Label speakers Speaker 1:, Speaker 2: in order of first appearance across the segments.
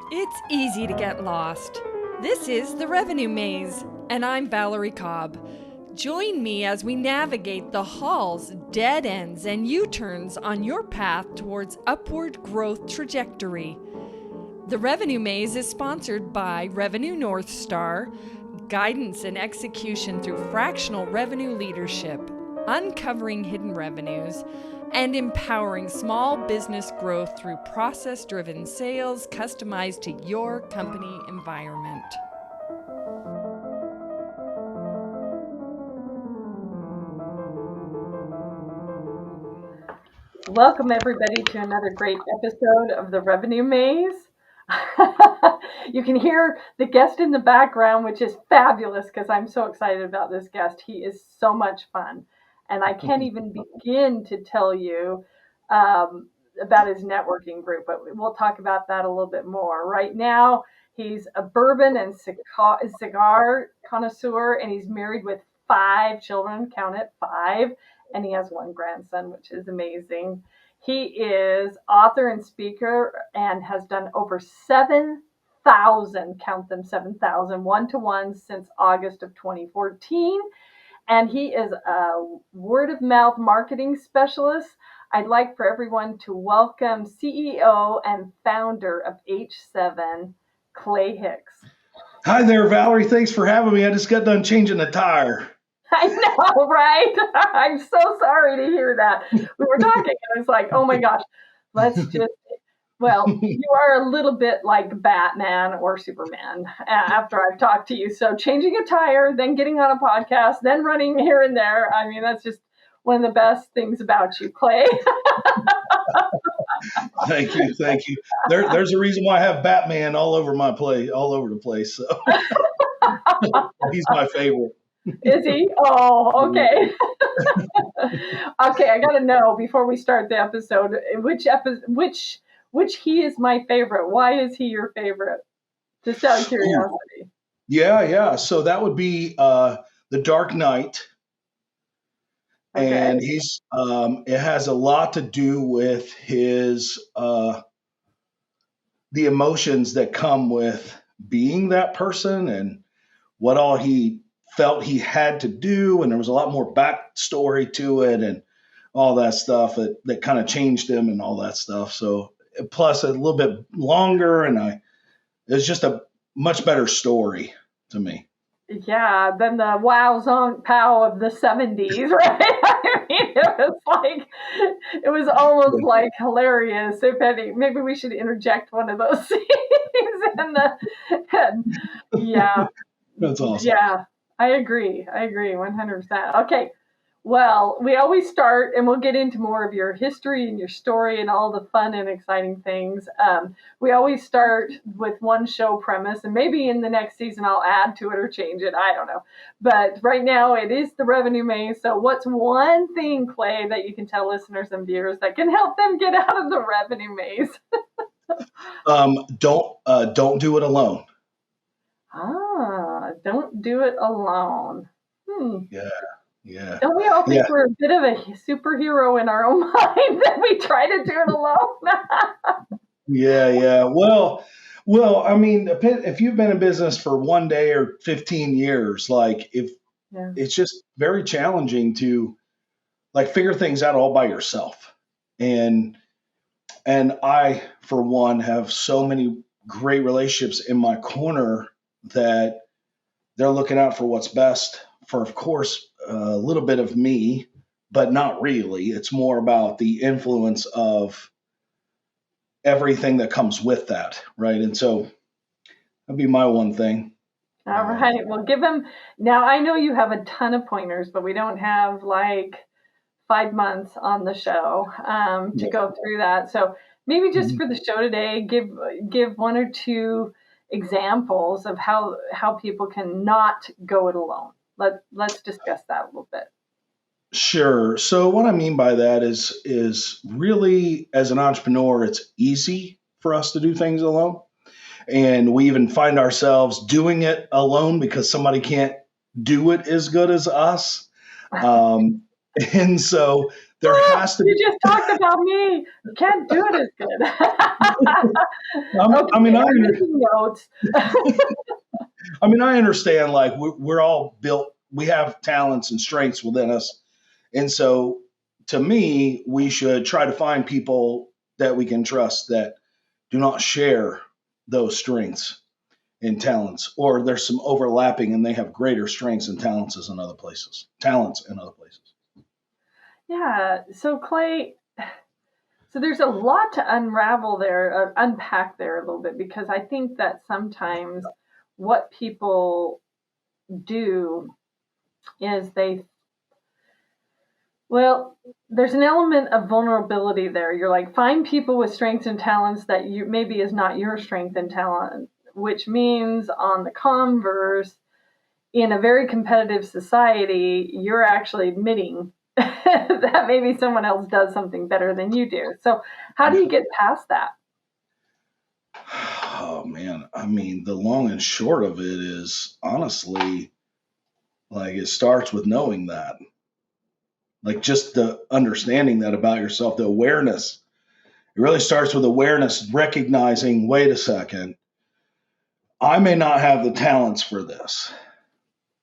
Speaker 1: It's easy to get lost. This is The Revenue Maze, and I'm Valerie Cobb. Join me as we navigate the halls, dead ends, and U-turns on your path towards upward growth trajectory. The Revenue Maze is sponsored by Revenue North Star, guidance and execution through fractional revenue leadership, uncovering hidden revenues, and empowering small business growth through process-driven sales customized to your company environment.
Speaker 2: Welcome everybody to another great episode of the Revenue Maze. You can hear the guest in the background, which is fabulous because I'm so excited about this guest. He is so much fun. And I can't even begin to tell you about his networking group, but we'll talk about that a little bit more. Right now, he's a bourbon and cigar connoisseur, and he's married with 5 children, count it, 5, and he has 1 grandson, which is amazing. He is author and speaker and has done over 7,000, count them, 7,000 one-to-ones since August of 2014. And he is a word of mouth marketing specialist. I'd like for everyone to welcome CEO and founder of H7, Clay Hicks.
Speaker 3: Hi there, Valerie. Thanks for having me. I just got done changing the tire.
Speaker 2: I know, right? I'm so sorry to hear that. We were talking, and I was like, oh my gosh, you are a little bit like Batman or Superman after I've talked to you. So changing a tire, then getting on a podcast, then running here and there. I mean, that's just one of the best things about you, Clay.
Speaker 3: Thank you. There's a reason why I have Batman all over the place. So he's my favorite.
Speaker 2: Is he? Oh, okay. Okay, I got to know before we start the episode which he is my favorite. Why is he your favorite? Just out of curiosity.
Speaker 3: Yeah. So that would be The Dark Knight. Okay. And he's it has a lot to do with his the emotions that come with being that person and what all he felt he had to do, and there was a lot more backstory to it and all that stuff that kind of changed him and all that stuff. So plus a little bit longer, and it's just a much better story to me.
Speaker 2: Yeah, than the wow zonk pow of the 70s, right? I mean, it was almost like hilarious. If any, maybe we should interject one of those scenes yeah.
Speaker 3: That's awesome.
Speaker 2: Yeah, I agree 100%. Okay. Well, we always start, and we'll get into more of your history and your story and all the fun and exciting things. We always start with one show premise, and maybe in the next season I'll add to it or change it. I don't know. But right now it is the Revenue Maze. So what's one thing, Clay, that you can tell listeners and viewers that can help them get out of the Revenue Maze?
Speaker 3: Don't do it alone.
Speaker 2: Don't do it alone.
Speaker 3: Yeah.
Speaker 2: Don't we all think we're a bit of a superhero in our own mind that we try to do it alone?
Speaker 3: Yeah. Well, I mean, if you've been in business for 1 day or 15 years, it's just very challenging to figure things out all by yourself. And I, for one, have so many great relationships in my corner that they're looking out for what's best for, of course, a little bit of me, but not really. It's more about the influence of everything that comes with that, right? And so that'd be my one thing.
Speaker 2: All right. Well, give him. Now, I know you have a ton of pointers, but we don't have 5 months on the show to go through that. So maybe just for the show today, give 1 or 2 examples of how people can not go it alone. Let's discuss that a little bit.
Speaker 3: Sure. So what I mean by that is really, as an entrepreneur, it's easy for us to do things alone. And we even find ourselves doing it alone because somebody can't do it as good as us. And so There has to be.
Speaker 2: You just talked about me. You can't do it as good. Okay,
Speaker 3: I mean,
Speaker 2: I'm making notes.
Speaker 3: I mean, I understand. Like we're all built. We have talents and strengths within us, and so to me, we should try to find people that we can trust that do not share those strengths and talents, or there's some overlapping and they have greater strengths and talents in other places.
Speaker 2: Yeah. So Clay, so there's a lot to unravel there, unpack there a little bit, because I think that sometimes what people do is there's an element of vulnerability there. You're like, find people with strengths and talents that you maybe is not your strength and talent, which means on the converse, in a very competitive society, you're actually admitting that maybe someone else does something better than you do. So how do you get past that?
Speaker 3: Oh man, I mean, the long and short of it is honestly, like it starts with knowing that, like just the understanding that about yourself, the awareness. It really starts with awareness, recognizing, wait a second, I may not have the talents for this.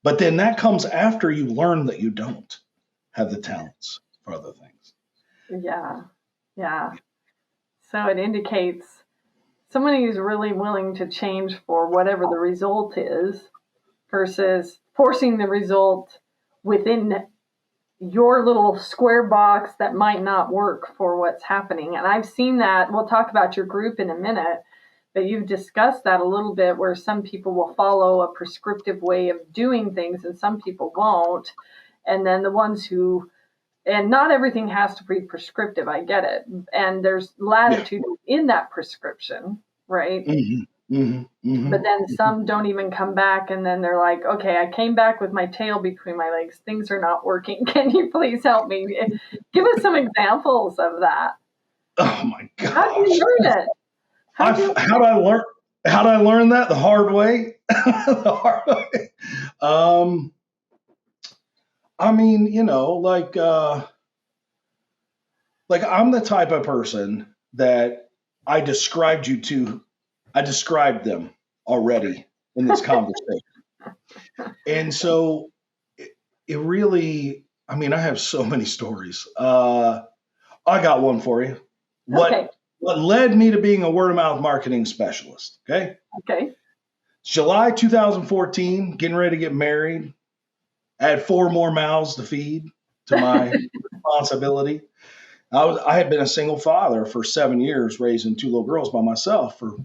Speaker 3: But then that comes after you learn that you don't have the talents for other things.
Speaker 2: Yeah. Yeah. So it indicates someone who's really willing to change for whatever the result is versus forcing the result within your little square box that might not work for what's happening. And I've seen that. We'll talk about your group in a minute, but you've discussed that a little bit, where some people will follow a prescriptive way of doing things and some people won't. And then the ones who, and not everything has to be prescriptive, I get it. And there's latitude in that prescription, right?
Speaker 3: Mm-hmm, mm-hmm, mm-hmm.
Speaker 2: But then some don't even come back, and then they're like, okay, I came back with my tail between my legs. Things are not working. Can you please help me? Give us some examples of that.
Speaker 3: Oh my gosh.
Speaker 2: How do you learn it?
Speaker 3: How did I learn that? The hard way? The hard way. I mean, like I'm the type of person that I described them already in this conversation. And so it really, I mean, I have so many stories. I got one for you.
Speaker 2: Okay.
Speaker 3: What led me to being a word of mouth marketing specialist? Okay. July 2014, getting ready to get married. I had 4 more mouths to feed to my responsibility. I had been a single father for 7 years, raising 2 little girls by myself for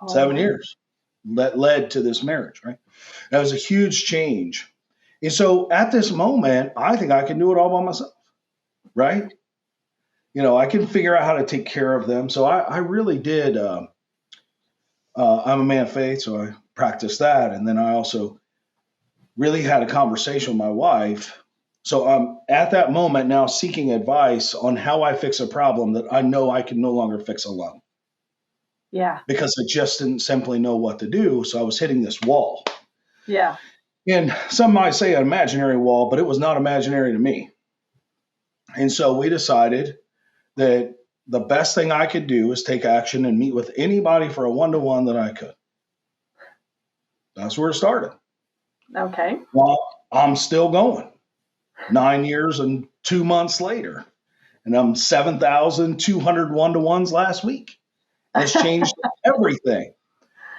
Speaker 3: 7 years. That led to this marriage, right? That was a huge change. And so at this moment, I think I can do it all by myself, right? I can figure out how to take care of them. So I really did. I'm a man of faith, so I practiced that. And then I also really had a conversation with my wife. So I'm at that moment now seeking advice on how I fix a problem that I know I can no longer fix alone.
Speaker 2: Yeah.
Speaker 3: Because I just didn't simply know what to do. So I was hitting this wall.
Speaker 2: Yeah.
Speaker 3: And some might say an imaginary wall, but it was not imaginary to me. And so we decided that the best thing I could do is take action and meet with anybody for a one-to-one that I could. That's where it started.
Speaker 2: Okay.
Speaker 3: Well, I'm still going 9 years and 2 months later, and I'm 7,200 one-to-ones last week. It's changed everything.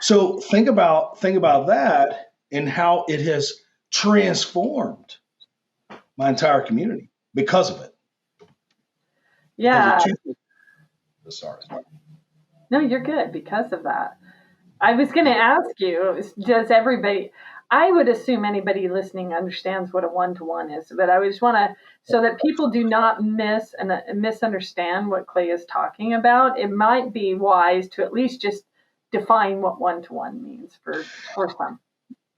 Speaker 3: So think about that and how it has transformed my entire community because of it.
Speaker 2: Yeah.
Speaker 3: Sorry.
Speaker 2: No, you're good because of that. I was going to ask you, does everybody, I would assume anybody listening understands what a one-to-one is, but I just want to, so that people do not misunderstand what Clay is talking about, it might be wise to at least just define what one-to-one means for some.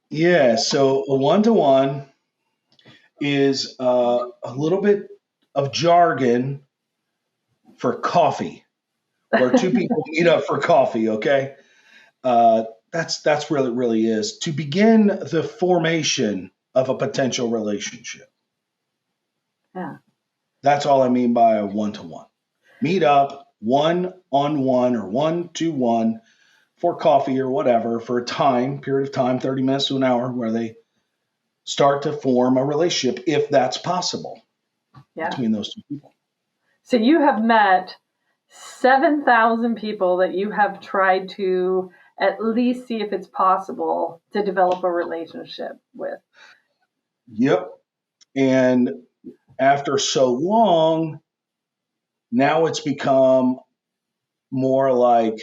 Speaker 3: Yeah, so a one-to-one is a little bit of jargon for coffee, where 2 people meet up for coffee, okay? That's really, really is to begin the formation of a potential relationship.
Speaker 2: Yeah.
Speaker 3: That's all I mean by a one-to-one. Meet up one-on-one or one-to-one for coffee or whatever for a period of time, 30 minutes to an hour, where they start to form a relationship if that's possible between those two people.
Speaker 2: So you have met 7,000 people that you have tried to at least see if it's possible to develop a relationship with.
Speaker 3: Yep. And after so long, now it's become more like,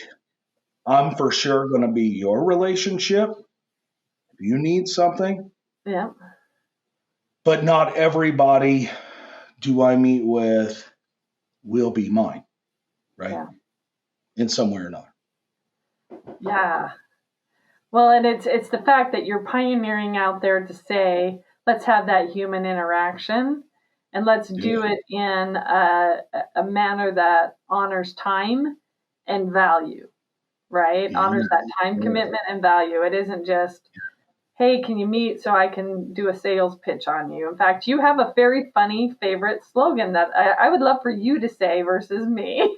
Speaker 3: I'm for sure going to be your relationship if you need something.
Speaker 2: Yeah.
Speaker 3: But not everybody do I meet with will be mine, right?
Speaker 2: Yeah.
Speaker 3: In some way or another.
Speaker 2: Yeah. Well, and it's the fact that you're pioneering out there to say, let's have that human interaction, and let's do it in a manner that honors time and value, right?
Speaker 3: Yeah.
Speaker 2: Honors that time commitment and value. It isn't just, hey, can you meet so I can do a sales pitch on you? In fact, you have a very funny favorite slogan that I would love for you to say versus me.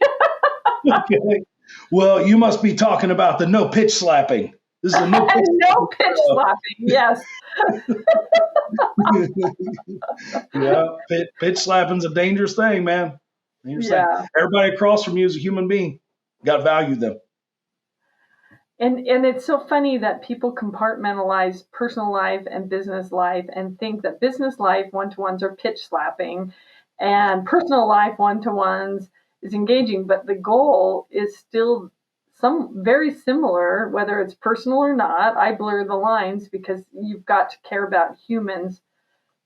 Speaker 3: Okay. Well, you must be talking about the no pitch slapping. This is a no pitch
Speaker 2: No pitch slapping. Yes.
Speaker 3: Yeah, pitch slapping's a dangerous thing, man. Dangerous thing. Everybody across from you is a human being. You got to value them.
Speaker 2: And it's so funny that people compartmentalize personal life and business life and think that business life one-to-ones are pitch slapping and personal life one-to-ones is engaging, but the goal is still some very similar, whether it's personal or not. I blur the lines because you've got to care about humans,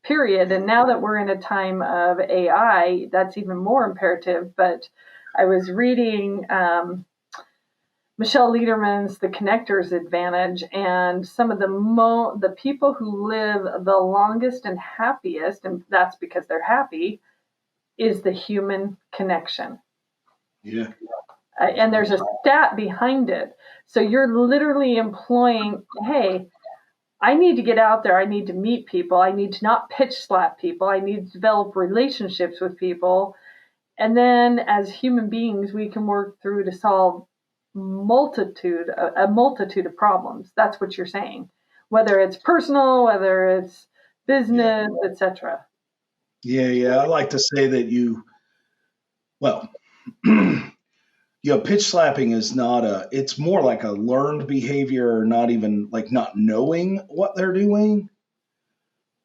Speaker 2: period. And now that we're in a time of AI, that's even more imperative. But I was reading Michelle Lederman's The Connector's Advantage, and some of the people who live the longest and happiest, and that's because they're happy, is the human connection.
Speaker 3: Yeah.
Speaker 2: And there's a stat behind it. So you're literally employing, hey, I need to get out there. I need to meet people. I need to not pitch slap people. I need to develop relationships with people. And then as human beings, we can work through to solve a multitude of problems. That's what you're saying, whether it's personal, whether it's business, etc.
Speaker 3: Yeah. I like to say that pitch slapping is it's more like a learned behavior, or not even like not knowing what they're doing,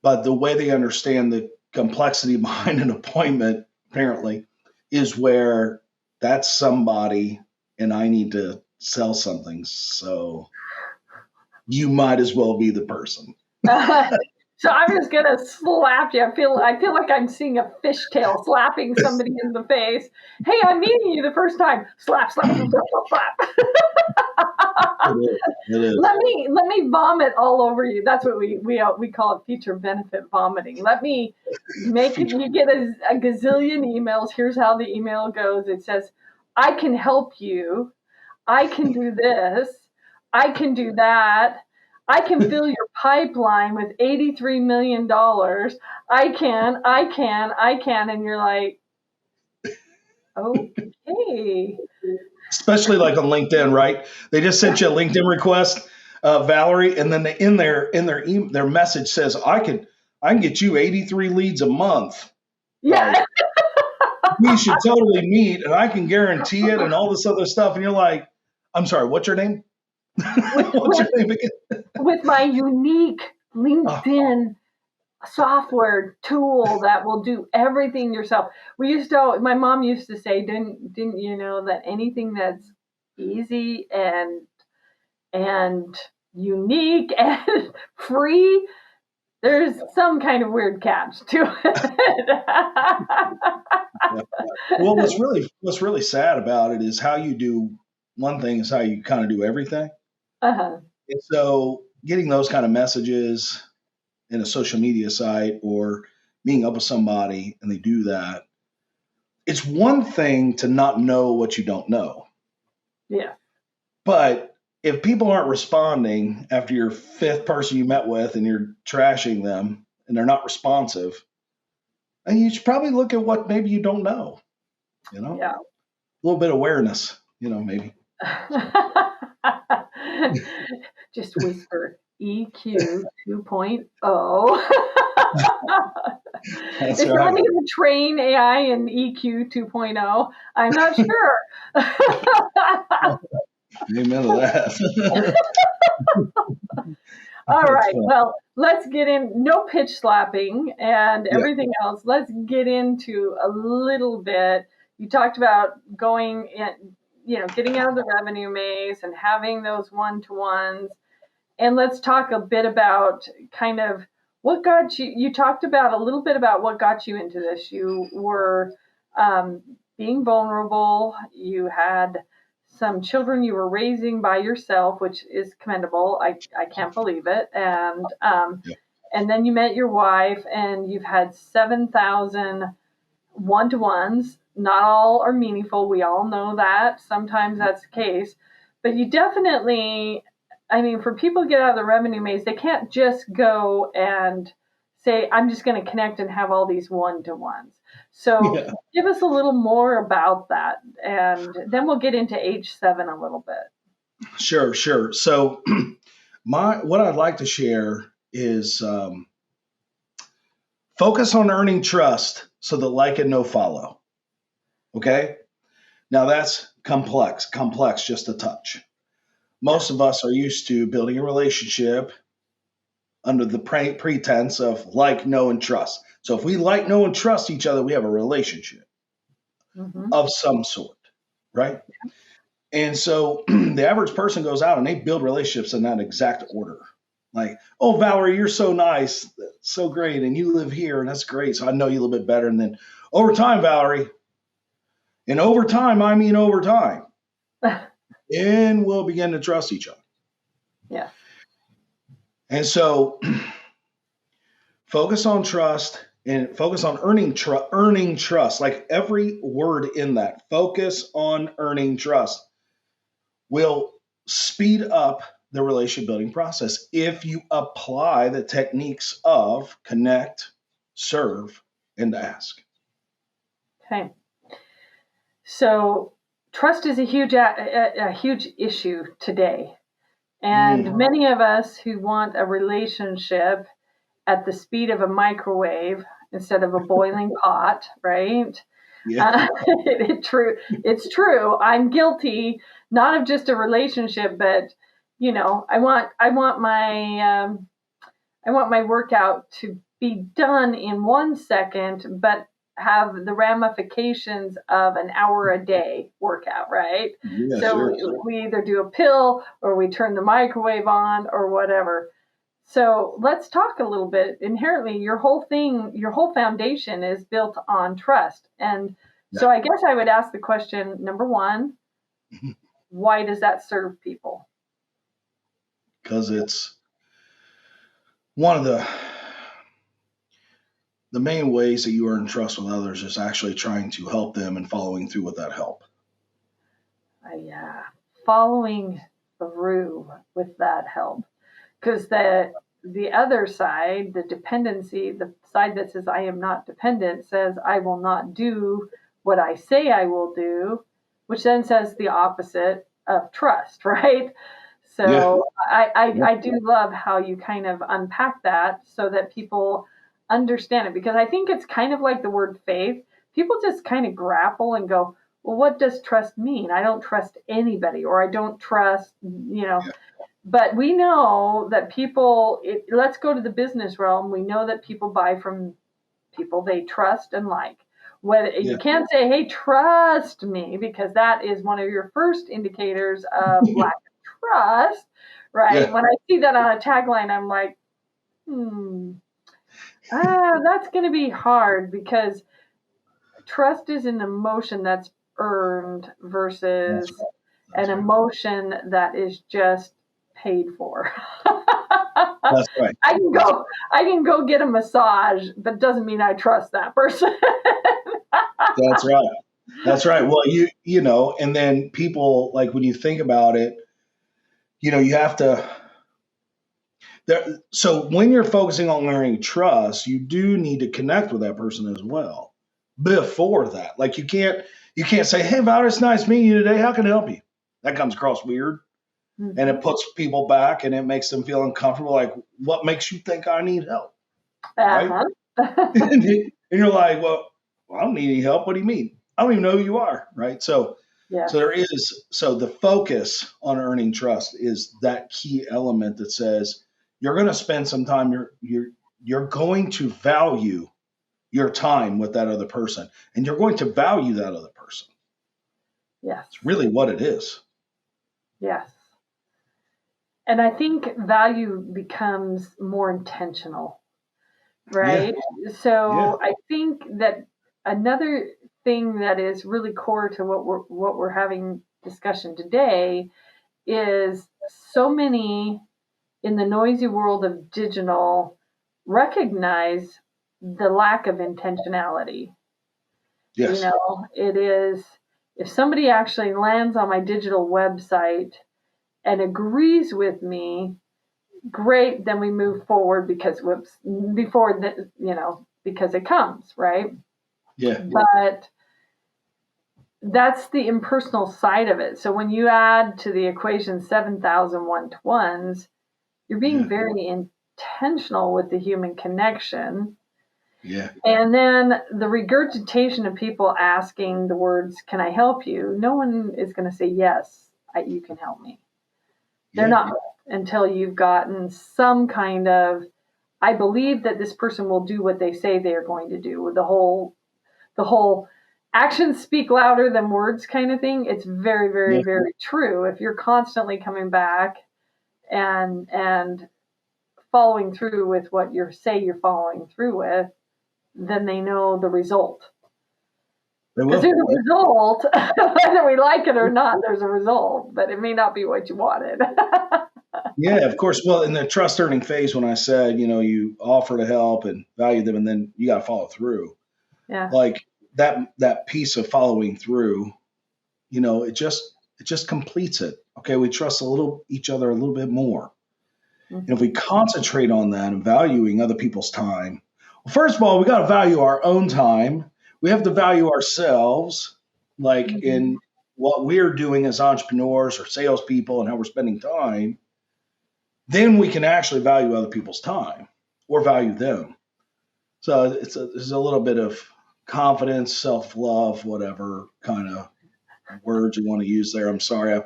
Speaker 3: but the way they understand the complexity behind an appointment, apparently, is where that's somebody and I need to sell something. So you might as well be the person.
Speaker 2: So I'm just gonna slap you. I feel like I'm seeing a fishtail slapping somebody in the face. Hey, I'm meeting you the first time. Slap, slap, slap, slap, slap.
Speaker 3: It is.
Speaker 2: Let me vomit all over you. That's what we call it, feature benefit vomiting. Let me make it. You get a gazillion emails. Here's how the email goes. It says, I can help you. I can do this. I can do that. I can fill your pipeline with $83 million. I can. And you're like, okay.
Speaker 3: Especially like on LinkedIn, right? They just sent you a LinkedIn request, Valerie, and then in their message says, I can get you 83 leads a month.
Speaker 2: Yeah.
Speaker 3: Like, we should totally meet, and I can guarantee it, and all this other stuff. And you're like, I'm sorry, what's your name? What's your name again?
Speaker 2: With my unique LinkedIn software tool that will do everything yourself. My mom used to say, didn't you know that anything that's easy and unique and free, there's some kind of weird catch to it.
Speaker 3: Well, what's really sad about it is how you do one thing is how you kind of do everything.
Speaker 2: Uh-huh.
Speaker 3: And so getting those kind of messages in a social media site or meeting up with somebody and they do that, it's one thing to not know what you don't know.
Speaker 2: Yeah.
Speaker 3: But if people aren't responding after your fifth person you met with and you're trashing them and they're not responsive, And you should probably look at what maybe you don't know,
Speaker 2: Yeah.
Speaker 3: a little bit of awareness, maybe.
Speaker 2: Just whisper EQ 2.0.
Speaker 3: That's
Speaker 2: Is
Speaker 3: right.
Speaker 2: somebody going to train AI in EQ 2.0? I'm not sure.
Speaker 3: Amen to that.
Speaker 2: All
Speaker 3: That's
Speaker 2: right.
Speaker 3: fun.
Speaker 2: Well, let's get in. No pitch slapping and
Speaker 3: Yeah.
Speaker 2: everything else. Let's get into a little bit. You talked about going in, getting out of the revenue maze and having those one-to-ones. And let's talk a bit about kind of what got you. You talked about a little bit about what got you into this. You were being vulnerable. You had some children you were raising by yourself, which is commendable. I can't believe it.
Speaker 3: Yeah.
Speaker 2: And then you met your wife, and you've had 7,000 one-to-ones. Not all are meaningful. We all know that. Sometimes that's the case. But you definitely, for people to get out of the revenue maze, they can't just go and say, I'm just going to connect and have all these one-to-ones. So
Speaker 3: Yeah.
Speaker 2: give us a little more about that. And then we'll get into H7 a little bit.
Speaker 3: Sure. So what I'd like to share is focus on earning trust so that like and no follow. Okay. Now that's complex just a touch. Most of us are used to building a relationship under the pretense of like, know, and trust. So if we like, know, and trust each other, we have a relationship of some sort, right? And so the average person goes out and they build relationships in that exact order. Like, oh, Valerie, you're so nice, so great, and you live here, and that's great. So I know you a little bit better. And then over time, Valerie, and over time, I mean over time, and we'll begin to trust each other.
Speaker 2: Yeah.
Speaker 3: And so focus on trust and focus on earning trust. Like every word in that, focus on earning trust will speed up the relationship building process if you apply the techniques of connect, serve, and ask.
Speaker 2: Okay. So trust is a huge issue today. And many of us who want a relationship at the speed of a microwave instead of a boiling pot, right?
Speaker 3: Yeah.
Speaker 2: It's true. I'm guilty, not of just a relationship, but I want my workout to be done in 1 second, but have the ramifications of an hour a day workout, right?
Speaker 3: Yeah,
Speaker 2: So
Speaker 3: sure.
Speaker 2: we either do a pill or we turn the microwave on or whatever. So let's talk a little bit. Inherently, your whole foundation is built on trust. And so I guess I would ask the question, number one, why does that serve people?
Speaker 3: Because it's one of the main ways that you earn trust with others is actually trying to help them and following through with that help.
Speaker 2: Yeah, following through with that help. Because the other side, the dependency, the side that says I am not dependent, says I will not do what I say I will do, which then says the opposite of trust, right? So I do love how you kind of unpack that so that people understand it, because I think it's kind of like the word faith. People just kind of grapple and go, well, what does trust mean? I don't trust anybody, or I don't trust, But we know that people, let's go to the business realm. We know that people buy from people they trust and like. You can't say, hey, trust me, because that is one of your first indicators of lack of trust, right?
Speaker 3: Yeah.
Speaker 2: When I see that on a tagline, I'm like, that's going to be hard, because trust is an emotion that's earned versus an emotion that is just paid for.
Speaker 3: That's right.
Speaker 2: I can go get a massage, but doesn't mean I trust that person.
Speaker 3: That's right. That's right. Well, and then people, like when you think about it, you have to So when you're focusing on earning trust, you do need to connect with that person as well before that. Like you can't say, "Hey, Val, it's nice meeting you today. How can I help you?" That comes across weird, and
Speaker 2: Mhm.
Speaker 3: it puts people back, and it makes them feel uncomfortable. Like, what makes you think I need help, right?
Speaker 2: Uh-huh.
Speaker 3: And you're like, "Well, I don't need any help. What do you mean? I don't even know who you are," right? So
Speaker 2: Yes.
Speaker 3: the focus on earning trust is that key element that says you're going to spend some time. You're going to value your time with that other person, and you're going to value that other person.
Speaker 2: Yes.
Speaker 3: It's really what it is.
Speaker 2: Yes. And I think value becomes more intentional,
Speaker 3: Yeah,
Speaker 2: right?
Speaker 3: yeah,
Speaker 2: So I think that another thing that is really core to what we're having discussion today is so many in the noisy world of digital recognize the lack of intentionality.
Speaker 3: yes,
Speaker 2: It is if somebody actually lands on my digital website and agrees with me, great, then we move forward because whoops, before the, because it comes, right?
Speaker 3: yeah,
Speaker 2: But that's the impersonal side of it. So when you add to the equation 7,000 one-to-ones, you're being
Speaker 3: yeah,
Speaker 2: very intentional with the human connection.
Speaker 3: yeah,
Speaker 2: And then the regurgitation of people asking the words, "Can I help you?" No one is going to say, "Yes, you can help me." They're
Speaker 3: yeah.
Speaker 2: not until you've gotten some kind of, "I believe that this person will do what they say they are going to do." The whole actions speak louder than words kind of thing. It's very, very,
Speaker 3: Yeah.
Speaker 2: very true. If you're constantly coming back and following through with what you say you're following through with, then they know the result.
Speaker 3: They
Speaker 2: Because there's
Speaker 3: will.
Speaker 2: a result, whether we like it or not, there's a result, but it may not be what you wanted.
Speaker 3: Yeah, of course. Well, in the trust earning phase, when I said, you offer to help and value them, and then you got to follow through,
Speaker 2: Yeah.
Speaker 3: like that piece of following through, it just completes it. Okay, we trust each other a little bit more. And if we
Speaker 2: Mm-hmm.
Speaker 3: concentrate on that and valuing other people's time, well, first of all, we got to value our own time. We have to value ourselves, like
Speaker 2: Mm-hmm.
Speaker 3: in what we're doing as entrepreneurs or salespeople and how we're spending time. Then we can actually value other people's time or value them. So it's a little bit of confidence, self love, whatever kind of words you want to use there. I'm sorry, I'm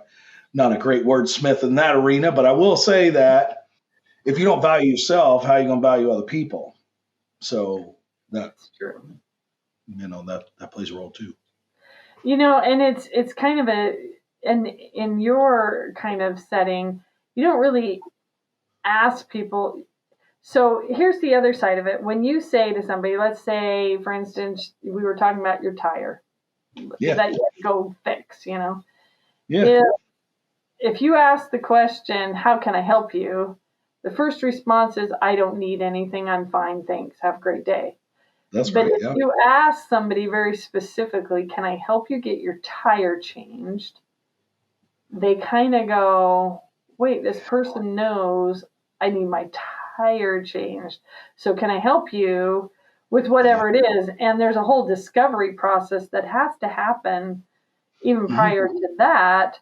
Speaker 3: not a great wordsmith in that arena, but I will say that if you don't value yourself, how are you going to value other people? So that
Speaker 2: It's true.
Speaker 3: that plays a role too.
Speaker 2: And it's kind of and in your kind of setting, you don't really ask people. So here's the other side of it. When you say to somebody, let's say, for instance, we were talking about your tire
Speaker 3: Yeah,
Speaker 2: that you had to go fix,
Speaker 3: yeah,
Speaker 2: if if you ask the question, "How can I help you?" the first response is, "I don't need anything. I'm fine. Thanks. Have a great day."
Speaker 3: that's
Speaker 2: But
Speaker 3: great.
Speaker 2: if
Speaker 3: Yeah,
Speaker 2: you ask somebody very specifically, "Can I help you get your tire changed?" they kind of go, "Wait, this person knows I need my tire changed. So can I help you with
Speaker 3: yeah,
Speaker 2: whatever it is?" And there's a whole discovery process that has to happen even
Speaker 3: hmm,
Speaker 2: prior to that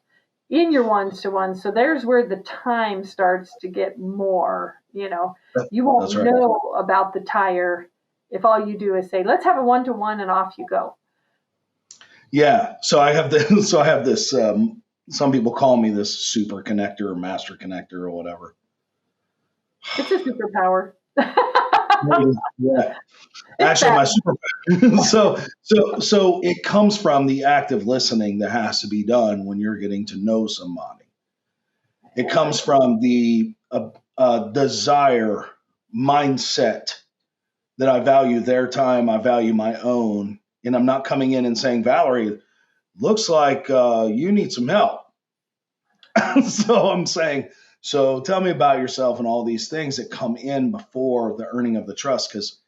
Speaker 2: in your ones to ones. So there's where the time starts to get more, you
Speaker 3: that's
Speaker 2: won't
Speaker 3: right.
Speaker 2: know about the tire if all you do is say, "Let's have a one to one," and off you go.
Speaker 3: Yeah. So I have this. So I have this. Some people call me this super connector or master connector or whatever.
Speaker 2: It's a superpower.
Speaker 3: Yeah.
Speaker 2: It's
Speaker 3: Actually,
Speaker 2: that.
Speaker 3: my super. So it comes from the active listening that has to be done when you're getting to know somebody. It comes from the desire mindset that I value their time, I value my own, and I'm not coming in and saying, Valerie, looks like you need some help. So I'm saying, so tell me about yourself and all these things that come in before the earning of the trust. Because,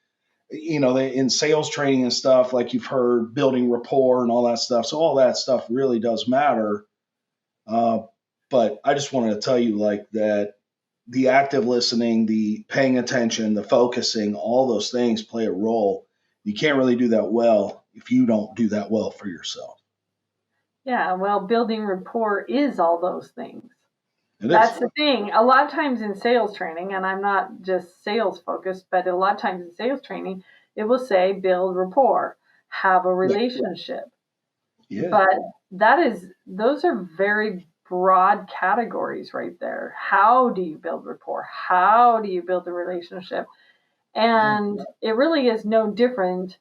Speaker 3: they in sales training and stuff, like you've heard, building rapport and all that stuff. So all that stuff really does matter. Uh, but I just wanted to tell you like that the active listening, the paying attention, the focusing, all those things play a role. You can't really do that well if you don't do that well for yourself.
Speaker 2: Yeah, well, building rapport is all those things.
Speaker 3: It
Speaker 2: That's
Speaker 3: is.
Speaker 2: the thing. A lot of times in sales training, and I'm not just sales focused, but a lot of times in sales training, it will say build rapport, have a
Speaker 3: Yeah.
Speaker 2: relationship.
Speaker 3: Yeah.
Speaker 2: But those are very broad categories right there. How do you build rapport? How do you build a relationship? And it really is no different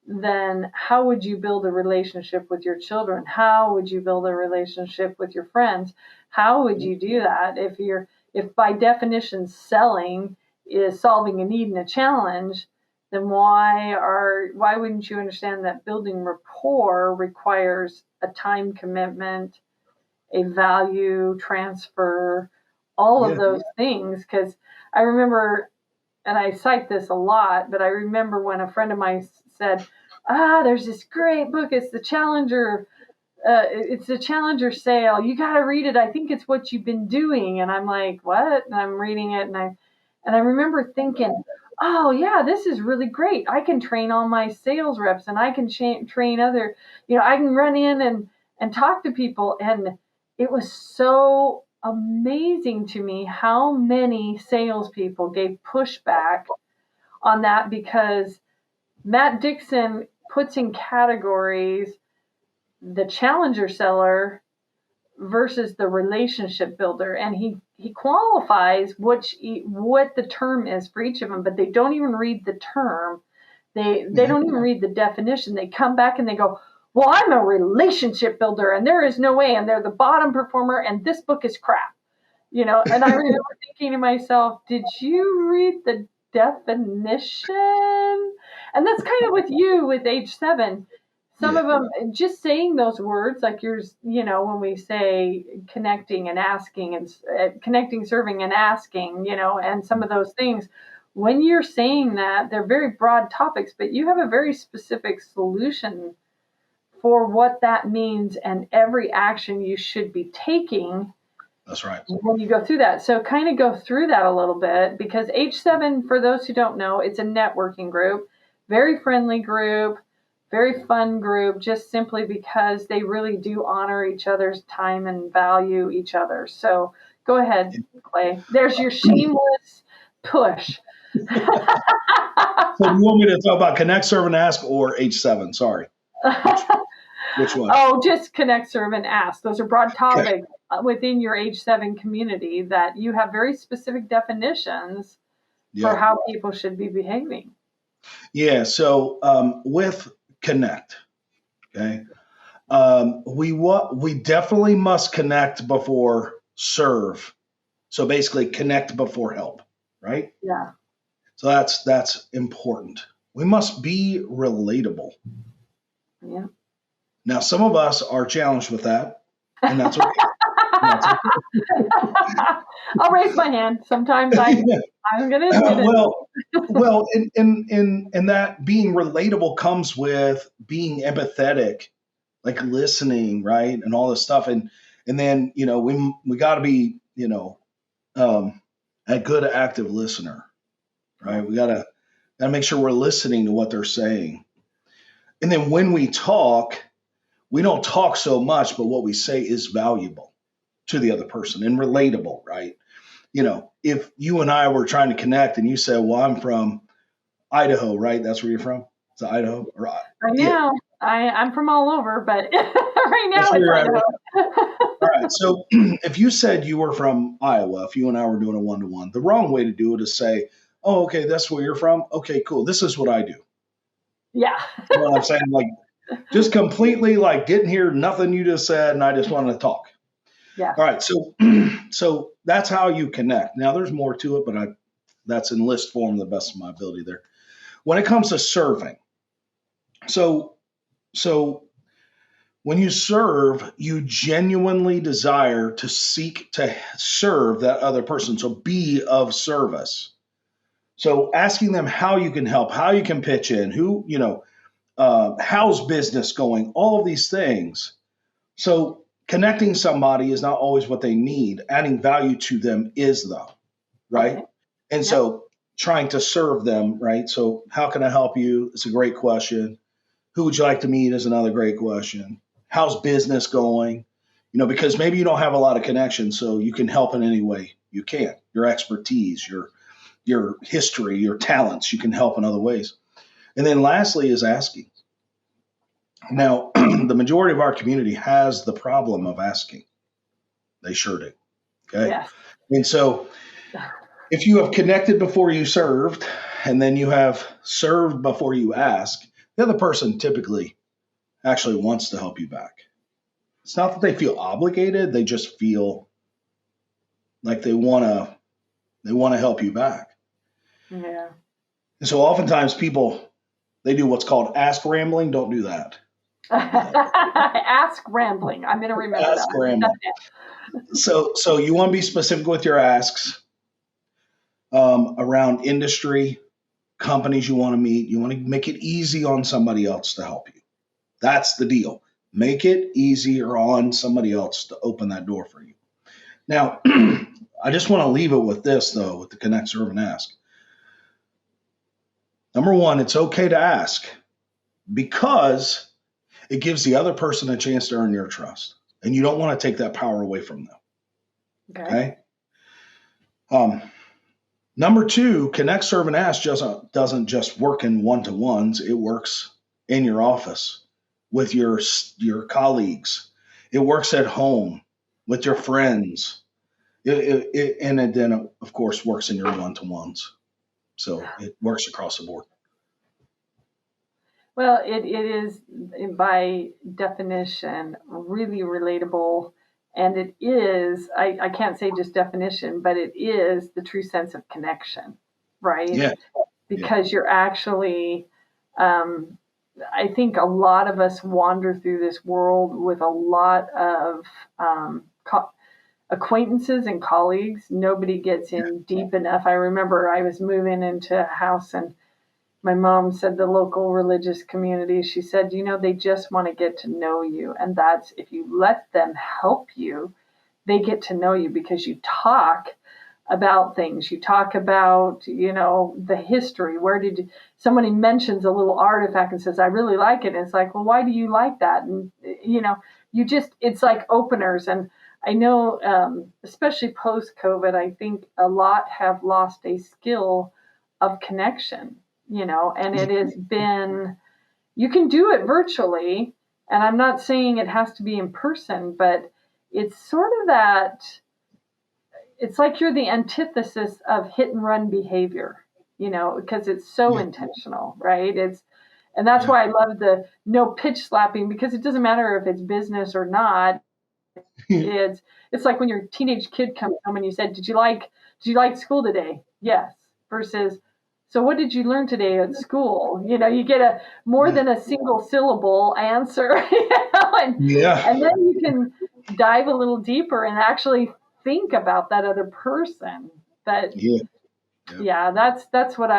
Speaker 2: than how would you build a relationship with your children? How would you build a relationship with your friends? How would you do that if by definition selling is solving a need and a challenge, then why wouldn't you understand that building rapport requires a time commitment, a value transfer, all of
Speaker 3: Yeah.
Speaker 2: those things? Because I remember, and I cite this a lot, but I remember when a friend of mine said, there's this great book. It's the Challenger sale. You got to read it. I think it's what you've been doing. And I'm like, what? And I'm reading it, and I remember thinking, oh yeah, this is really great. I can train all my sales reps, and I can train other, I can run in and talk to people. And it was so amazing to me how many salespeople gave pushback on that, because Matt Dixon puts in categories the challenger seller versus the relationship builder, and he qualifies what the term is for each of them, but they don't even read the term. They don't even read the definition. They come back and they go, well, I'm a relationship builder and there is no way, and they're the bottom performer, and this book is crap. And I remember thinking to myself, did you read the definition? And that's kind of with age 7. Some of them, just saying those words, like yours, when we say connecting and asking, and connecting, serving, and asking, and some of those things, when you're saying that, they're very broad topics, but you have a very specific solution for what that means and every action you should be taking.
Speaker 3: That's right.
Speaker 2: When you go through that. So kind of go through that a little bit, because H7, for those who don't know, it's a networking group, very friendly group, very fun group, just simply because they really do honor each other's time and value each other. So go ahead, Clay. There's your shameless push.
Speaker 3: So you want me to talk about connect, serve, and ask, or H7? Sorry. Which one?
Speaker 2: Oh, just connect, serve, and ask. Those are broad topics within your H7 community that you have very specific definitions for how people should be behaving.
Speaker 3: Yeah. So with connect, okay, we definitely must connect before serve. So basically, connect before help, right?
Speaker 2: Yeah.
Speaker 3: So that's important. We must be relatable.
Speaker 2: Yeah.
Speaker 3: Now, some of us are challenged with that, and that's okay.
Speaker 2: I'll raise my hand. Sometimes I'm going to admit it.
Speaker 3: Well, in that being relatable comes with being empathetic, like listening, right, and all this stuff, and then we got to be a good active listener, right? We gotta make sure we're listening to what they're saying, and then when we talk, we don't talk so much, but what we say is valuable to the other person and relatable, right? If you and I were trying to connect and you said, well, I'm from Idaho, right? That's where you're from? Is it Idaho?
Speaker 2: Right now, I'm from all over, but right now it's Idaho.
Speaker 3: All right. So if you said you were from Iowa, if you and I were doing a one-to-one, the wrong way to do it is say, oh, okay, that's where you're from. Okay, cool. This is what I do.
Speaker 2: Yeah.
Speaker 3: You know what I'm saying? Like, just completely like didn't hear nothing you just said, and I just wanted to talk.
Speaker 2: Yeah.
Speaker 3: All right. So that's how you connect. Now there's more to it, but that's in list form to the best of my ability there. When it comes to serving, so when you serve, you genuinely desire to seek to serve that other person. So be of service. So asking them how you can help, how you can pitch in, how's business going, all of these things. So connecting somebody is not always what they need. Adding value to them is, though. right?
Speaker 2: Okay.
Speaker 3: And
Speaker 2: Yep.
Speaker 3: so trying to serve them, right? So how can I help you? It's a great question. Who would you like to meet is another great question. How's business going? Because maybe you don't have a lot of connections, so you can help in any way you can. Your expertise, your history, your talents, you can help in other ways. And then lastly is asking. Now, the majority of our community has the problem of asking. They sure do. Okay.
Speaker 2: Yes.
Speaker 3: And so if you have connected before you served, and then you have served before you ask, the other person typically actually wants to help you back. It's not that they feel obligated, they just feel like they want to help you back.
Speaker 2: Yeah.
Speaker 3: And so oftentimes people they do what's called ask rambling. Don't do that.
Speaker 2: Ask rambling. I'm going to remember
Speaker 3: Ask rambling. So you want to be specific with your asks around industry, companies you want to meet. You want to make it easy on somebody else to help you. That's the deal. Make it easier on somebody else to open that door for you. Now, I just want to leave it with this, though, with the connect, serve, and ask. Number one, it's okay to ask because it gives the other person a chance to earn your trust. And you don't want to take that power away from them. Okay? Number two, connect, serve, and ask doesn't just work in one-to-ones. It works in your office with your colleagues. It works at home with your friends. And it then, of course, works in your one-to-ones. So it works across the board.
Speaker 2: Well, it is by definition really relatable. And it is, I can't say just definition, but it is the true sense of connection, right?
Speaker 3: Yeah.
Speaker 2: Because you're actually, I think a lot of us wander through this world with a lot of acquaintances and colleagues. Nobody gets in deep enough. I remember I was moving into a house and my mom said the local religious community, she said, they just want to get to know you. And that's if you let them help you, they get to know you because you talk about things. You talk about, the history. Where did somebody mentions a little artifact and says, I really like it. And it's like, well, why do you like that? And, it's like openers. And I know, especially post-COVID, I think a lot have lost a skill of connection. And it has been, you can do it virtually. And I'm not saying it has to be in person, but it's sort of that, it's like you're the antithesis of hit and run behavior, because it's so intentional, right? And that's why I love the no pitch slapping, because it doesn't matter if it's business or not. It's like when your teenage kid comes home and you said, did you like school today? Yes. Versus, so what did you learn today at school? You get a more than a single syllable answer, and then you can dive a little deeper and actually think about that other person. But that's what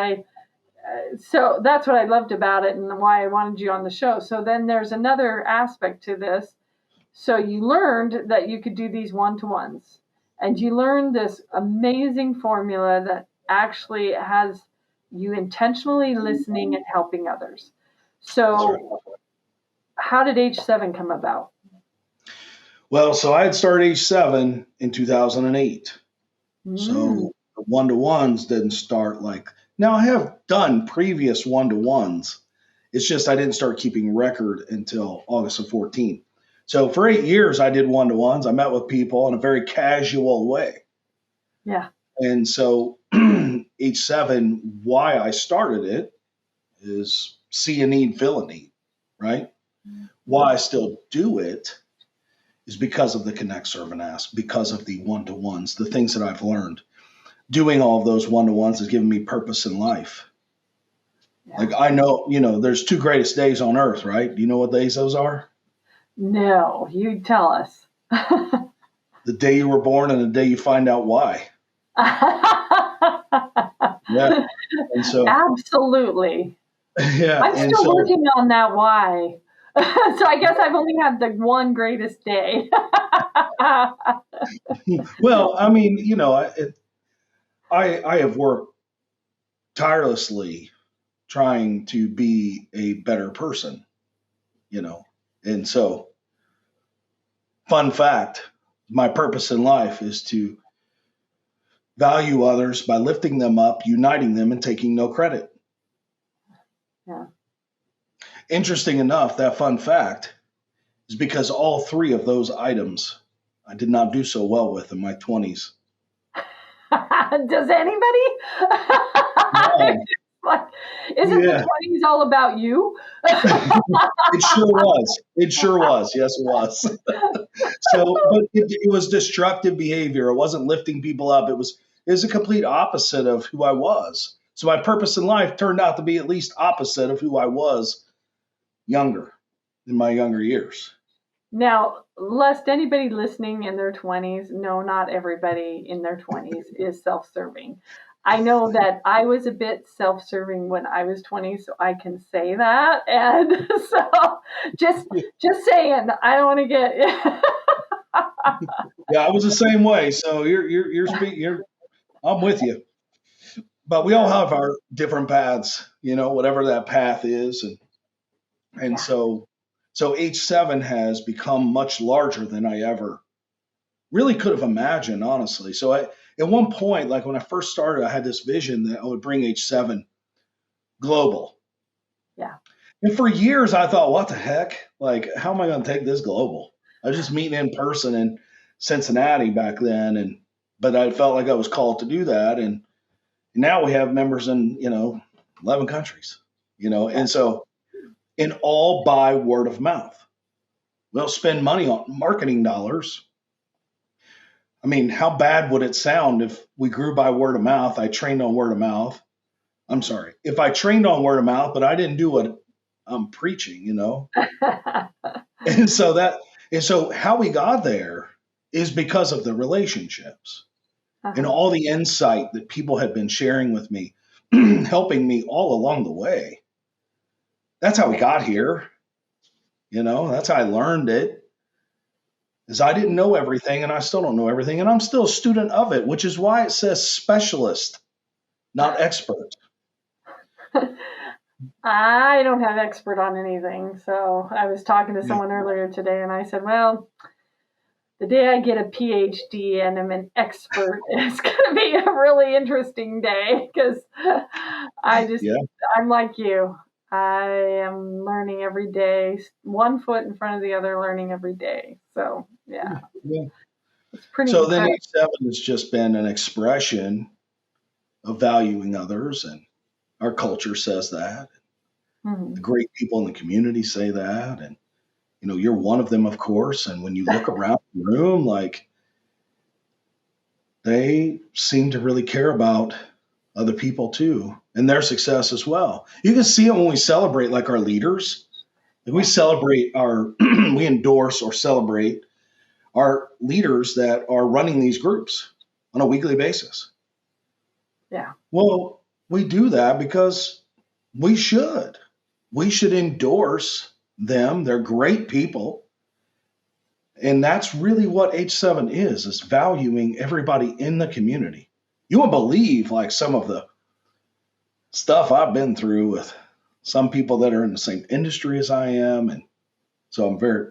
Speaker 2: that's what I loved about it and why I wanted you on the show. So then there's another aspect to this. So you learned that you could do these one-to-ones, and you learned this amazing formula that actually has you intentionally listening and helping others. So how did H7 come about?
Speaker 3: Well, so I had started H7 in 2008. So the one-to-ones didn't start now I have done previous one-to-ones. It's just I didn't start keeping record until August of 14. So for 8 years, I did one-to-ones. I met with people in a very casual way.
Speaker 2: Yeah.
Speaker 3: And so H7, why I started it is see a need, fill a need, right? Why I still do it is because of the connect, serve, and ask, because of the one-to-ones, the things that I've learned. Doing all of those one-to-ones has given me purpose in life. Yeah. I know, there's two greatest days on earth, right? Do you know what days those are?
Speaker 2: No, you tell us.
Speaker 3: The day you were born and the day you find out why. Yeah. And so
Speaker 2: absolutely.
Speaker 3: Yeah.
Speaker 2: I'm still working on that why. So I guess I've only had the one greatest day.
Speaker 3: Well, I mean, I have worked tirelessly trying to be a better person, you know. And so, fun fact, my purpose in life is to value others by lifting them up, uniting them, and taking no credit.
Speaker 2: Yeah.
Speaker 3: Interesting enough, that fun fact is because all three of those items I did not do so well with in my 20s.
Speaker 2: Does anybody?
Speaker 3: No.
Speaker 2: Like, isn't the
Speaker 3: Yeah,
Speaker 2: 20s all about you?
Speaker 3: it sure was. It sure was. Yes, it was. So, but it was destructive behavior. It wasn't lifting people up. It was a complete opposite of who I was. So my purpose in life turned out to be at least opposite of who I was younger, in my younger years.
Speaker 2: Now, lest anybody listening in their 20s, no, not everybody in their 20s is self-serving. I know that I was a bit self-serving when I was 20, so I can say that. And so just saying, I don't want to get
Speaker 3: Yeah, I was the same way. So you're speaking. I'm with you. But we all
Speaker 2: yeah,
Speaker 3: have our different paths, whatever that path is, and
Speaker 2: yeah.
Speaker 3: so H7 has become much larger than I ever really could have imagined, honestly. So at one point, like when I first started, I had this vision that I would bring H7 global.
Speaker 2: Yeah.
Speaker 3: And for years, I thought, what the heck? Like, how am I going to take this global? I was just meeting in person in Cincinnati back then, but I felt like I was called to do that. And now we have members in 11 countries,
Speaker 2: Yeah.
Speaker 3: and so in all by word of mouth. We'll spend money on marketing dollars. I mean, how bad would it sound if we grew by word of mouth? I trained on word of mouth. I'm sorry. If I trained on word of mouth, but I didn't do what I'm preaching. And so how we got there is because of the relationships and
Speaker 2: Uh-huh.
Speaker 3: all the insight that people had been sharing with me, helping me all along the way. That's how we got here. That's how I learned it. Is I didn't know everything and I still don't know everything. And I'm still a student of it, which is why it says specialist, not expert.
Speaker 2: I don't have expert on anything. So I was talking to
Speaker 3: Yeah.
Speaker 2: someone earlier today and I said, well, the day I get a PhD and I'm an expert, it's going to be a really interesting day because
Speaker 3: Yeah.
Speaker 2: I'm like you. I am learning every day, one foot in front of the other, learning every day. So, yeah,
Speaker 3: Yeah.
Speaker 2: it's pretty
Speaker 3: So then
Speaker 2: incredible.
Speaker 3: H7 has just been an expression of valuing others. And our culture says that. The
Speaker 2: Mhm.
Speaker 3: great people in the community say that. And, you're one of them, of course. And when you look around the room, like they seem to really care about other people too and their success as well. You can see it when we celebrate like our leaders. Like we
Speaker 2: Yeah,
Speaker 3: celebrate we endorse or celebrate our leaders that are running these groups on a weekly basis.
Speaker 2: yeah,
Speaker 3: Well, we do that because we should. We should endorse them. They're great people. And that's really what H7 is valuing everybody in the community. You won't believe like some of the stuff I've been through with some people that are in the same industry as I am. And so I'm very,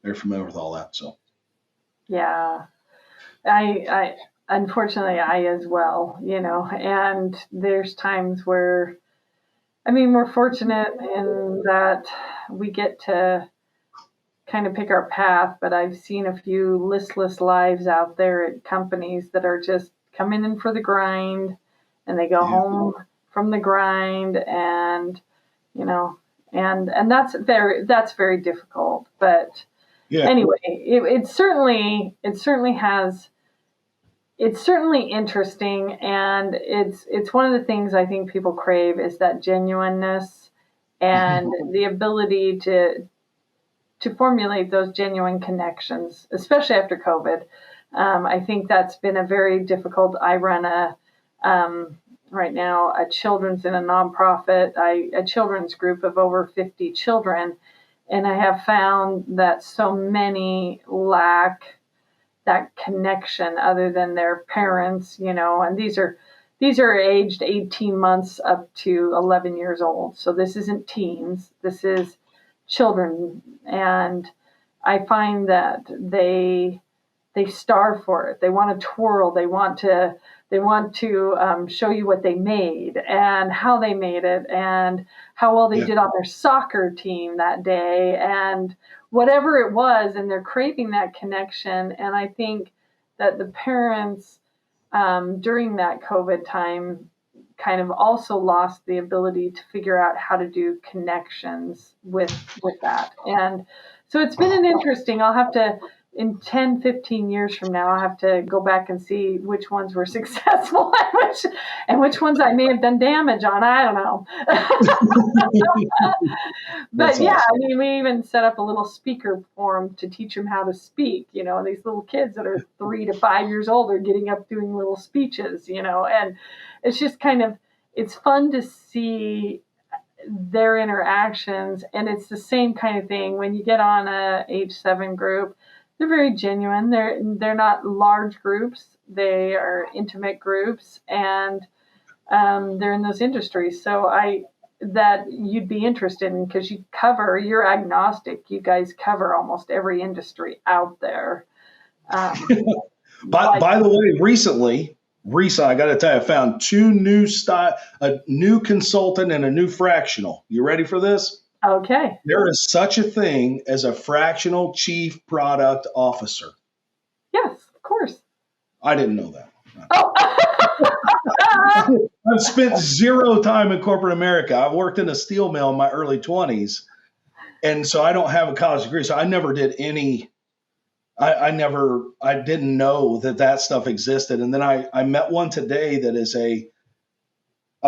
Speaker 3: very familiar with all that. So,
Speaker 2: yeah. I unfortunately I as well, and there's times where I mean we're fortunate in that we get to kind of pick our path, but I've seen a few listless lives out there at companies that are just coming in for the grind and they go
Speaker 3: yeah,
Speaker 2: home from the grind and you know and that's very difficult. But
Speaker 3: yeah,
Speaker 2: anyway, it's certainly interesting, and it's one of the things I think people crave is that genuineness and the ability to formulate those genuine connections, especially after COVID. I think that's been a very difficult. I run right now a children's in a nonprofit, a children's group of over 50 children, and I have found that so many lack that connection other than their parents, and these are aged 18 months up to 11 years old. So this isn't teens, this is children. And I find that they starve for it. They want to twirl. They want to show you what they made and how they made it and how well they did on their soccer team that day and whatever it was. And they're craving that connection. And I think that the parents during that COVID time kind of also lost the ability to figure out how to do connections with that. And so it's been an interesting, I'll have to, in 10, 15 years from now, I'll have to go back and see which ones were successful and which ones I may have done damage on. I don't know. But yeah, awesome. I mean, we even set up a little speaker forum to teach them how to speak, and these little kids that are 3 to 5 years old are getting up doing little speeches, and it's just kind of, it's fun to see their interactions. And it's the same kind of thing when you get on a age 7 group. They're very genuine. They're not large groups. They are intimate groups, and they're in those industries. So that you'd be interested in, because you're agnostic. You guys cover almost every industry out there.
Speaker 3: By the way, recently, I got to tell you, I found 2 new a new consultant and a new fractional. You ready for this?
Speaker 2: Okay.
Speaker 3: There is such a thing as a fractional chief product officer.
Speaker 2: Yes, of course.
Speaker 3: I didn't know that.
Speaker 2: Oh.
Speaker 3: I've spent 0 time in corporate America. I worked in a steel mill in my early 20s. And so I don't have a college degree. So I never did any, I didn't know that stuff existed. And then I met one today that is a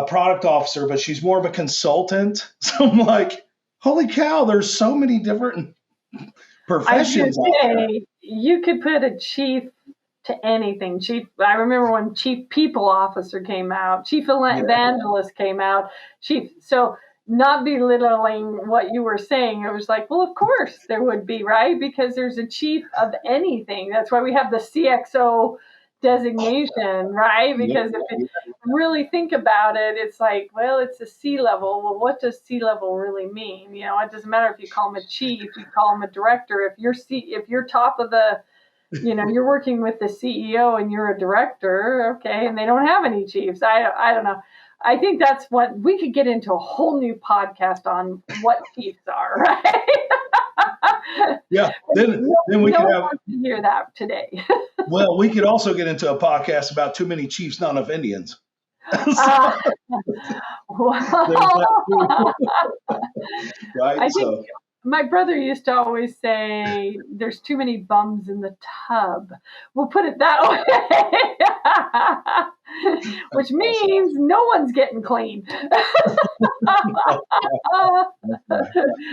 Speaker 3: product officer, but she's more of a consultant. So I'm like, holy cow, there's so many different professions out there.
Speaker 2: You could put a chief to anything. I remember when chief people officer came out, chief evangelist came out, so not belittling what you were saying. It was like, well, of course there would be, right? Because there's a chief of anything. That's why we have the CXO designation, right? Because if you really think about it, it's like, well, it's a C-level. Well, what does C-level really mean? It doesn't matter if you call him a chief, you call him a director. If you're top of the, you're working with the CEO and you're a director, okay, and they don't have any chiefs. I don't know. I think that's what we could get into a whole new podcast on what chiefs are, right?
Speaker 3: Yeah, then we could have
Speaker 2: to hear that today.
Speaker 3: Well, we could also get into a podcast about too many chiefs, not enough Indians.
Speaker 2: Right. I think my brother used to always say, "There's too many bums in the tub." We'll put it that way, which means no one's getting clean.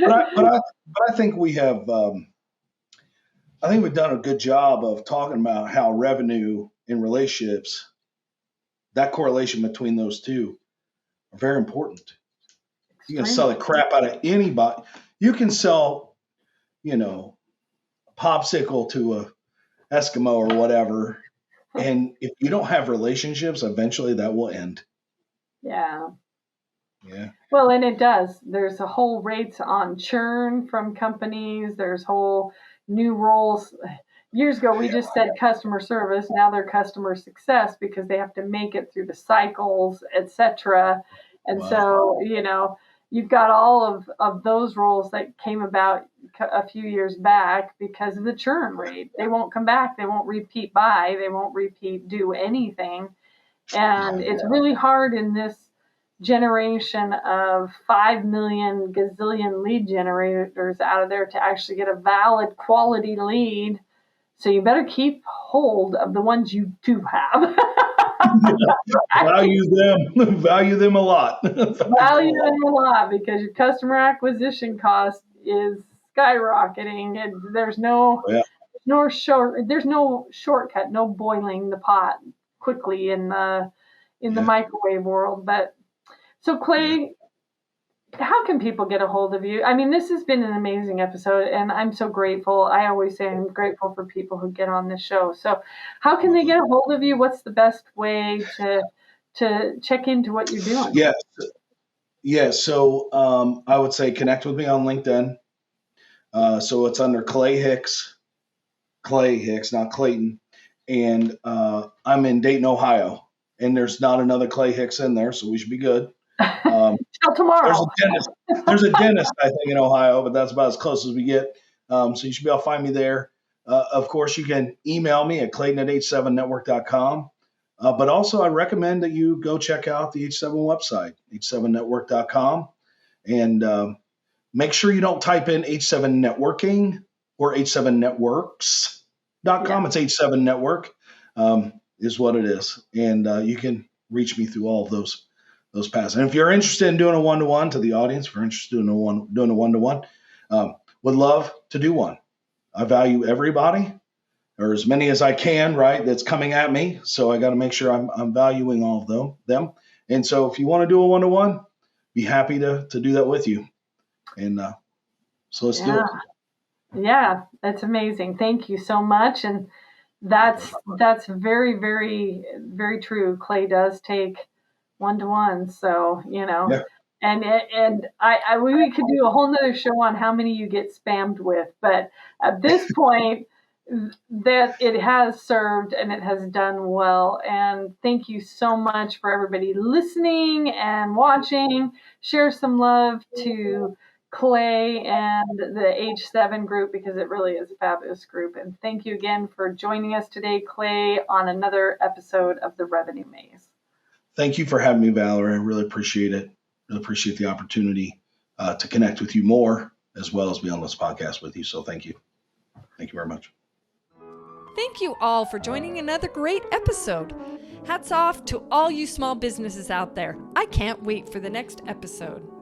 Speaker 3: But I think we have. I think we've done a good job of talking about how revenue in relationships, that correlation between those two, are very important. You can sell the crap out of anybody. You can sell, a popsicle to a Eskimo or whatever. And if you don't have relationships, eventually that will end.
Speaker 2: Yeah.
Speaker 3: Yeah.
Speaker 2: Well, and it does. There's a whole rates on churn from companies. There's whole new roles. Years ago, we just said customer service. Now they're customer success because they have to make it through the cycles, etc. And so, you've got all of those roles that came about a few years back because of the churn rate. They won't come back. They won't repeat buy. They won't repeat do anything. And it's really hard in this generation of 5 million gazillion lead generators out of there to actually get a valid quality lead. So you better keep hold of the ones you do have.
Speaker 3: Value them a lot.
Speaker 2: Value them a lot, because your customer acquisition cost is skyrocketing, and there's no shortcut, no boiling the pot quickly in the microwave world. But so Clay, how can people get a hold of you? I mean, this has been an amazing episode, and I'm so grateful. I always say I'm grateful for people who get on this show. So, how can they get a hold of you? What's the best way to check into what you're doing?
Speaker 3: Yeah. So I would say connect with me on LinkedIn. So it's under Clay Hicks, not Clayton, and I'm in Dayton, Ohio, and there's not another Clay Hicks in there, so we should be good.
Speaker 2: Till tomorrow.
Speaker 3: There's a dentist, I think, in Ohio, but that's about as close as we get. So you should be able to find me there. Of course, you can email me at clayton@h7network.com. But also, I recommend that you go check out the H7 website, h7network.com, and make sure you don't type in H7 networking or h7networks.com. Yeah. It's H7 network is what it is. And you can reach me through all of those paths. And if you're interested in doing a one-to-one, to the audience, if you're interested in doing a one-to-one, would love to do one. I value everybody, or as many as I can, right, that's coming at me. So I got to make sure I'm valuing all of them. And so if you want to do a one-to-one, be happy to do that with you. And so let's do it.
Speaker 2: Yeah, that's amazing. Thank you so much. And that's very, very, very true. Clay does take one-to-one. So, yeah. And we could do a whole nother show on how many you get spammed with. But at this point, that it has served and it has done well. And thank you so much for everybody listening and watching. Share some love to Clay and the H7 group, because it really is a fabulous group. And thank you again for joining us today, Clay, on another episode of the Revenue Maze.
Speaker 3: Thank you for having me, Valerie. I really appreciate it. Really appreciate the opportunity to connect with you more, as well as be on this podcast with you. So thank you. Thank you very much.
Speaker 1: Thank you all for joining another great episode. Hats off to all you small businesses out there. I can't wait for the next episode.